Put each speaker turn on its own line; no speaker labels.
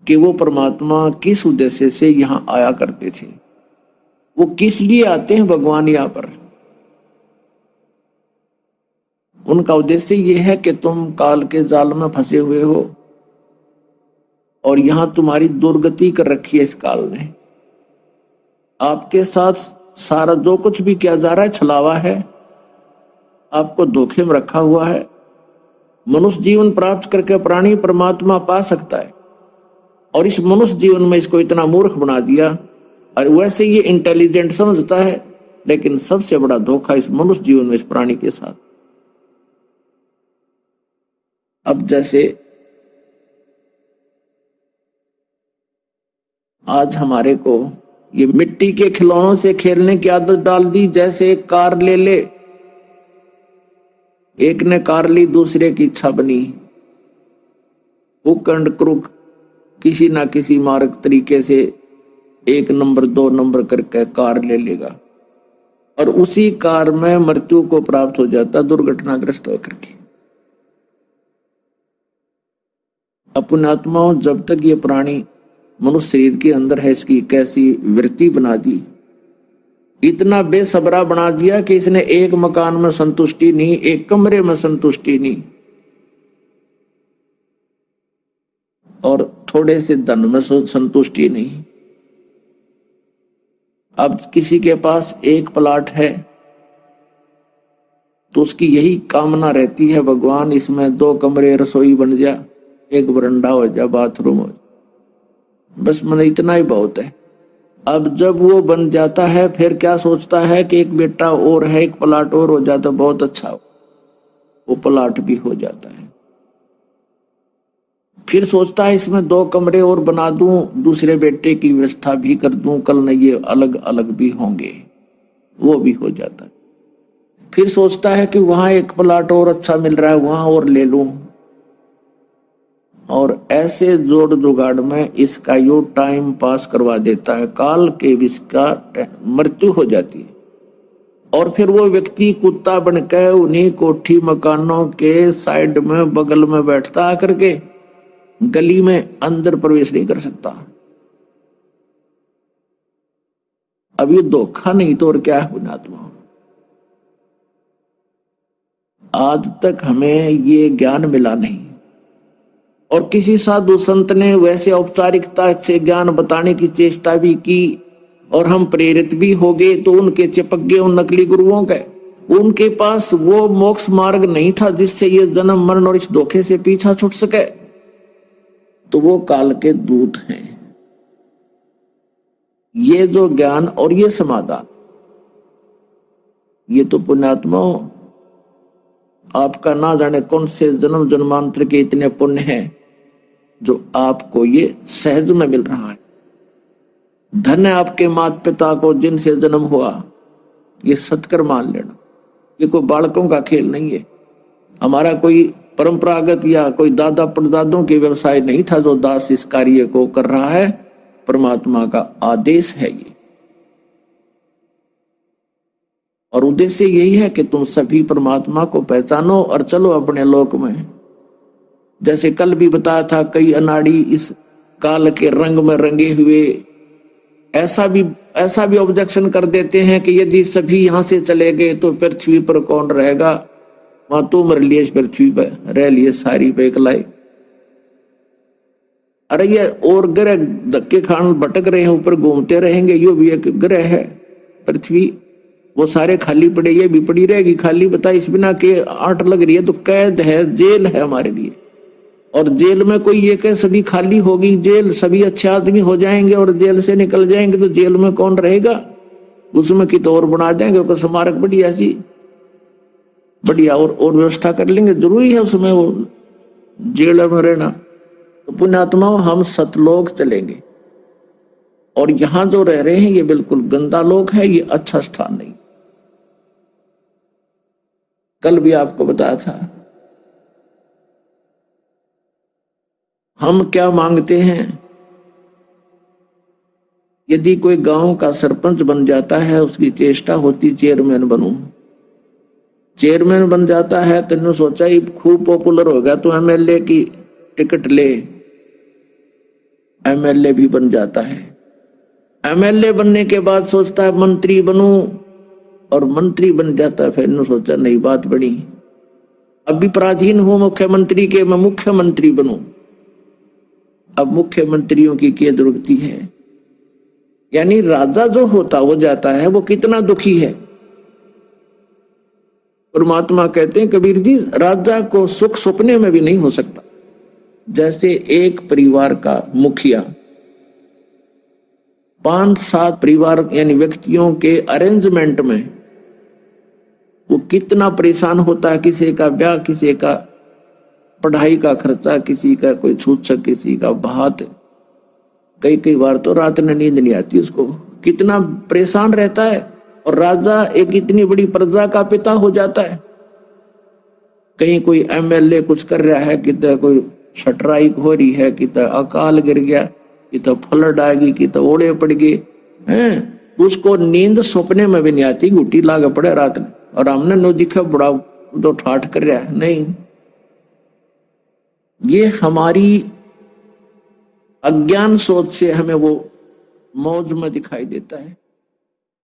कि वो परमात्मा किस उद्देश्य से यहाँ आया करते थे, वो किस लिए आते हैं भगवान यहाँ पर। उनका उद्देश्य ये है कि तुम काल के जाल में फंसे हुए हो और यहां तुम्हारी दुर्गति कर रखी है। इस काल ने आपके साथ सारा जो कुछ भी किया जा रहा है छलावा है, आपको धोखे में रखा हुआ है। मनुष्य जीवन प्राप्त करके प्राणी परमात्मा पा सकता है और इस मनुष्य जीवन में इसको इतना मूर्ख बना दिया। और वैसे ये इंटेलिजेंट समझता है, लेकिन सबसे बड़ा धोखा इस मनुष्य जीवन में इस प्राणी के साथ। अब जैसे आज हमारे को ये मिट्टी के खिलौनों से खेलने की आदत डाल दी। जैसे एक कार ले ले, एक ने कार ली, दूसरे की इच्छा बनी, उकंड क्रुक किसी ना किसी मार्ग तरीके से 1 नंबर 2 नंबर करके कार ले लेगा और उसी कार में मृत्यु को प्राप्त हो जाता, दुर्घटनाग्रस्त होकर के। अपने आत्माओं, जब तक ये प्राणी मनुष्य शरीर के अंदर है, इसकी कैसी वृत्ति बना दी, इतना बेसबरा बना दिया कि इसने एक मकान में संतुष्टि नहीं, एक कमरे में संतुष्टि नहीं, और थोड़े से धन में संतुष्टि नहीं। अब किसी के पास एक प्लाट है तो उसकी यही कामना रहती है, भगवान इसमें 2 कमरे, रसोई बन जा, एक बरंडा हो जा, बाथरूम हो जा, बस मैंने इतना ही बहुत है। अब जब वो बन जाता है फिर क्या सोचता है कि एक बेटा और है, एक प्लाट और हो जाता बहुत अच्छा हो, वो प्लाट भी हो जाता है। फिर सोचता है इसमें 2 कमरे और बना दूं, दूसरे बेटे की व्यवस्था भी कर दूं, कल न ये अलग अलग भी होंगे, वो भी हो जाता है। फिर सोचता है कि वहां एक प्लाट और अच्छा मिल रहा है, वहां और ले लूं, और ऐसे जोड़ जुगाड़ में इसका यो टाइम पास करवा देता है। काल के विष का मृत्यु हो जाती है और फिर वो व्यक्ति कुत्ता बनकर उन्हीं कोठी मकानों के साइड में बगल में बैठता आकर के, गली में अंदर प्रवेश नहीं कर सकता। अब ये धोखा नहीं तो और क्या है पुण्यात्मा। आज तक हमें ये ज्ञान मिला नहीं और किसी साधु संत ने वैसे औपचारिकता से ज्ञान बताने की चेष्टा भी की और हम प्रेरित भी हो गए, तो उनके चिपक गए उन नकली गुरुओं के। उनके पास वो मोक्ष मार्ग नहीं था जिससे ये जन्म मरण और इस धोखे से पीछा छूट सके। तो वो काल के दूत हैं। ये जो ज्ञान और ये समाधान, ये तो पुण्यात्मा आपका ना जाने कौन से जन्म जन्मांतर के इतने पुण्य हैं जो आपको ये सहज में मिल रहा है। धन है आपके माता पिता को जिनसे जन्म हुआ, ये सत्कर मान लेना। ये कोई बालकों का खेल नहीं है। हमारा कोई परंपरागत या कोई दादा परदादों के व्यवसाय नहीं था जो दास इस कार्य को कर रहा है। परमात्मा का आदेश है ये, और उद्देश्य यही है कि तुम सभी परमात्मा को पहचानो और चलो अपने लोक में। जैसे कल भी बताया था, कई अनाड़ी इस काल के रंग में रंगे हुए ऐसा भी ऑब्जेक्शन कर देते हैं कि यदि सभी यहां से चले गए तो पृथ्वी पर कौन रहेगा, वहां तो मर लिए पृथ्वी पर रह लिए सारी पे इकलाई। अरे ये और ग्रह धक्के खान भटक रहे हैं, ऊपर घूमते रहेंगे, यो भी एक ग्रह है पृथ्वी, वो सारे खाली पड़े, ये भी पड़ी रहेगी खाली। बता, इस बिना के आंट लग रही है तो कैद है, जेल है हमारे लिए। और जेल में कोई ये कह सभी खाली होगी जेल, सभी अच्छे आदमी हो जाएंगे और जेल से निकल जाएंगे, तो जेल में कौन रहेगा? उसमें की तो और बना देंगे कोई स्मारक बढ़िया सी, बढ़िया और व्यवस्था कर लेंगे। जरूरी है उसमें वो जेल में रहना। तो पुण्यात्मा हम सतलोक चलेंगे, और यहां जो रह रहे हैं ये बिल्कुल गंदा लोक है, ये अच्छा स्थान नहीं। कल भी आपको बताया था हम क्या मांगते हैं। यदि कोई गांव का सरपंच बन जाता है, उसकी चेष्टा होती चेयरमैन बनूं। चेयरमैन बन जाता है तो सोचा ही खूब पॉपुलर हो गया तो एमएलए की टिकट ले। एमएलए भी बन जाता है। एमएलए बनने के बाद सोचता है मंत्री बनूं, और मंत्री बन जाता है। फिर सोचा नई बात बनी, अभी पराधीन हूं मुख्यमंत्री के, मैं मुख्यमंत्री बनूं। अब मुख्यमंत्रियों की क्या दुर्गति है। यानी राजा जो होता हो जाता है वो कितना दुखी है। परमात्मा कहते हैं कबीर जी, राजा को सुख सपने में भी नहीं हो सकता। जैसे एक परिवार का मुखिया 5-7 परिवार यानी व्यक्तियों के अरेंजमेंट में वो कितना परेशान होता है। किसी का ब्याह, किसी का पढ़ाई का खर्चा, किसी का कोई छूछक, किसी का भात, कई कई बार तो रात में नींद नहीं आती उसको, कितना परेशान रहता है। और राजा एक इतनी बड़ी प्रजा का पिता हो जाता है। कहीं कोई एमएलए कुछ कर रहा है, कितना कोई स्ट्राइक हो रही है, कितना अकाल गिर गया, कितना फ्लड आ गई, कितना ओड़े पड़ गए हैं, उसको नींद सपने में भी नहीं आती, गुटी लागे पड़े रात में। और हमने नो दिखा बड़ा तो ठाठ कर रहा है, नहीं। ये हमारी अज्ञान सोच से हमें वो मौज में दिखाई देता है।